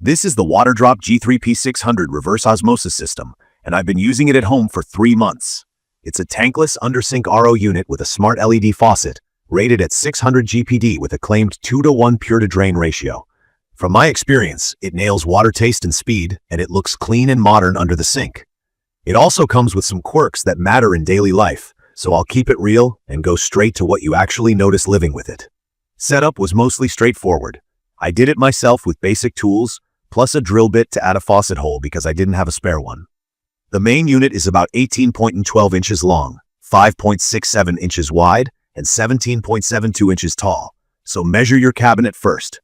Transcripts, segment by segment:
This is the Waterdrop G3P600 reverse osmosis system, and I've been using it at home for 3 months. It's a tankless undersink RO unit with a smart LED faucet, rated at 600 GPD with a claimed 2:1 pure-to-drain ratio. From my experience, it nails water taste and speed, and it looks clean and modern under the sink. It also comes with some quirks that matter in daily life, so I'll keep it real and go straight to what you actually notice living with it. Setup was mostly straightforward. I did it myself with basic tools, plus a drill bit to add a faucet hole because I didn't have a spare one. The main unit is about 18.12 inches long, 5.67 inches wide, and 17.72 inches tall, so measure your cabinet first.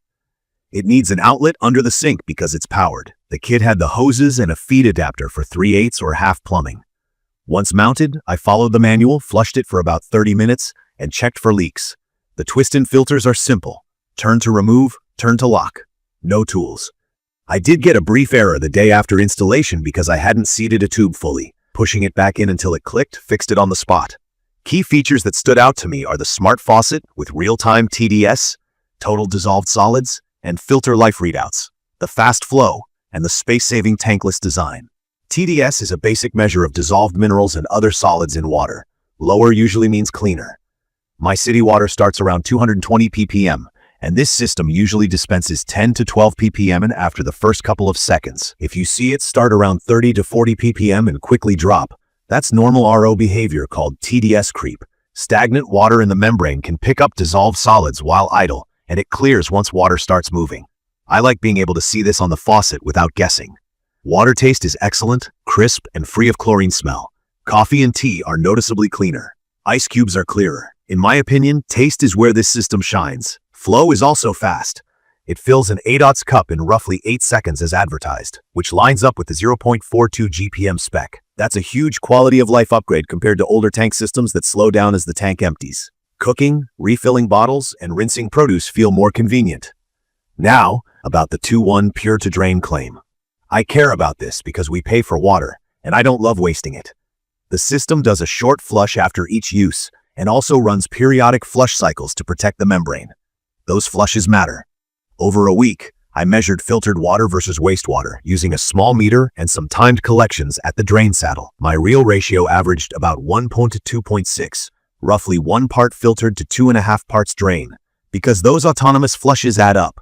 It needs an outlet under the sink because it's powered. The kit had the hoses and a feed adapter for 3/8 or half plumbing. Once mounted, I followed the manual, flushed it for about 30 minutes, and checked for leaks. The twist-in filters are simple. Turn to remove, turn to lock. No tools. I did get a brief error the day after installation because I hadn't seated a tube fully. Pushing it back in until it clicked fixed it on the spot. Key features that stood out to me are the smart faucet with real-time TDS, total dissolved solids, and filter life readouts, the fast flow, and the space-saving tankless design. TDS is a basic measure of dissolved minerals and other solids in water. Lower usually means cleaner. My city water starts around 220 ppm, and this system usually dispenses 10 to 12 ppm after the first couple of seconds. If you see it start around 30 to 40 ppm and quickly drop, that's normal RO behavior called TDS creep. Stagnant water in the membrane can pick up dissolved solids while idle, and it clears once water starts moving. I like being able to see this on the faucet without guessing. Water taste is excellent, crisp, and free of chlorine smell. Coffee and tea are noticeably cleaner. Ice cubes are clearer. In my opinion, taste is where this system shines. Flow is also fast. It fills an 8/0 cup in roughly 8 seconds as advertised, which lines up with the 0.42 GPM spec. That's a huge quality of life upgrade compared to older tank systems that slow down as the tank empties. Cooking, refilling bottles, and rinsing produce feel more convenient. Now, about the 2:1 pure-to-drain claim. I care about this because we pay for water, and I don't love wasting it. The system does a short flush after each use, and also runs periodic flush cycles to protect the membrane. Those flushes matter. Over a week, I measured filtered water versus wastewater using a small meter and some timed collections at the drain saddle. My real ratio averaged about 1 to 2.6, roughly 1 part filtered to 2.5 parts drain, because those autonomous flushes add up.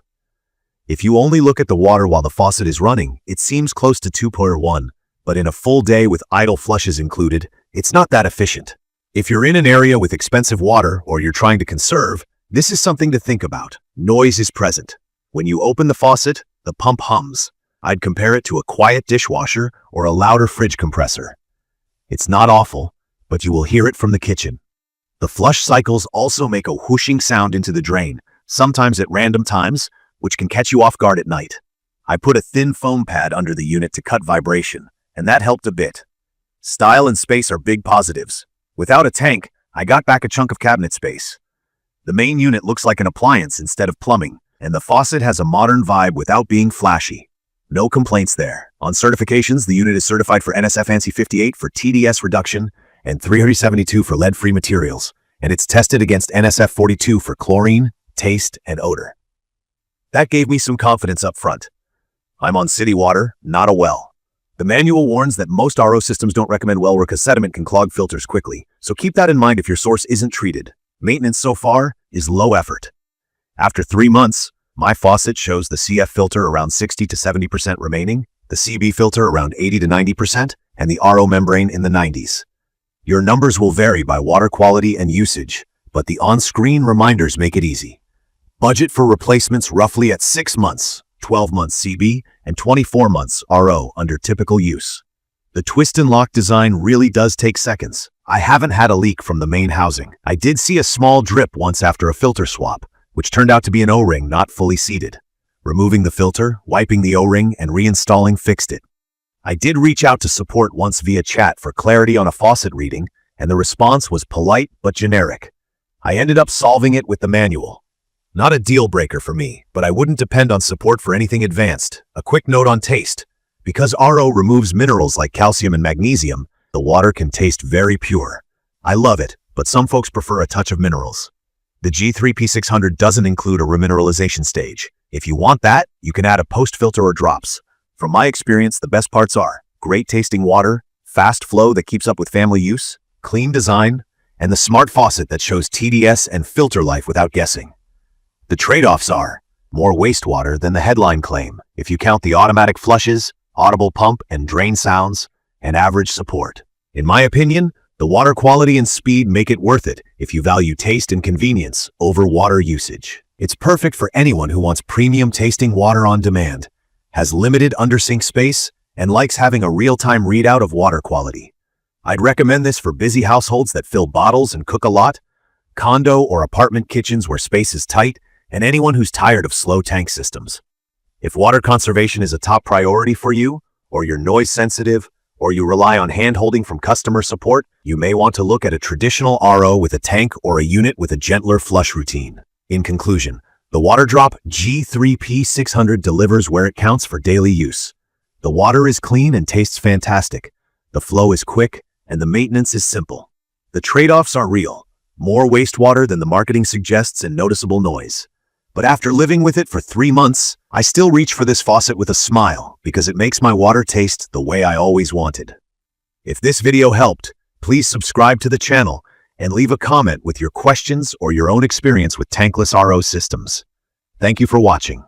If you only look at the water while the faucet is running, it seems close to 2/1, but in a full day with idle flushes included, it's not that efficient. If you're in an area with expensive water or you're trying to conserve, this is something to think about. Noise is present. When you open the faucet, the pump hums. I'd compare it to a quiet dishwasher or a louder fridge compressor. It's not awful, but you will hear it from the kitchen. The flush cycles also make a whooshing sound into the drain, sometimes at random times, which can catch you off guard at night. I put a thin foam pad under the unit to cut vibration, and that helped a bit. Style and space are big positives. Without a tank, I got back a chunk of cabinet space. The main unit looks like an appliance instead of plumbing, and the faucet has a modern vibe without being flashy. No complaints there. On certifications, the unit is certified for NSF ANSI 58 for TDS reduction and 372 for lead-free materials, and it's tested against NSF 42 for chlorine, taste, and odor. That gave me some confidence up front. I'm on city water, not a well. The manual warns that most RO systems don't recommend well work as sediment can clog filters quickly, so keep that in mind if your source isn't treated. Maintenance so far is low effort. After 3 months, my faucet shows the CF filter around 60 to 70% remaining, the CB filter around 80 to 90%, and the RO membrane in the 90s. Your numbers will vary by water quality and usage, but the on-screen reminders make it easy. Budget for replacements roughly at 6 months, 12 months CB, and 24 months RO under typical use. The twist and lock design really does take seconds. I haven't had a leak from the main housing. I did see a small drip once after a filter swap, which turned out to be an O-ring not fully seated. Removing the filter, wiping the O-ring, and reinstalling fixed it. I did reach out to support once via chat for clarity on a faucet reading, and the response was polite but generic. I ended up solving it with the manual. Not a deal breaker for me, but I wouldn't depend on support for anything advanced. A quick note on taste. Because RO removes minerals like calcium and magnesium, the water can taste very pure. I love it, but some folks prefer a touch of minerals. The G3P600 doesn't include a remineralization stage. If you want that, you can add a post-filter or drops. From my experience, the best parts are great tasting water, fast flow that keeps up with family use, clean design, and the smart faucet that shows TDS and filter life without guessing. The trade-offs are more wastewater than the headline claim, if you count the automatic flushes, audible pump and drain sounds, and average support. In my opinion, the water quality and speed make it worth it if you value taste and convenience over water usage. It's perfect for anyone who wants premium tasting water on demand, has limited undersink space, and likes having a real-time readout of water quality. I'd recommend this for busy households that fill bottles and cook a lot, condo or apartment kitchens where space is tight, and anyone who's tired of slow tank systems. If water conservation is a top priority for you, or you're noise sensitive, or you rely on hand-holding from customer support, you may want to look at a traditional RO with a tank or a unit with a gentler flush routine. In conclusion, the Waterdrop G3P600 delivers where it counts for daily use. The water is clean and tastes fantastic. The flow is quick, and the maintenance is simple. The trade-offs are real. More wastewater than the marketing suggests and noticeable noise. But after living with it for 3 months, I still reach for this faucet with a smile because it makes my water taste the way I always wanted. If this video helped, please subscribe to the channel and leave a comment with your questions or your own experience with tankless RO systems. Thank you for watching.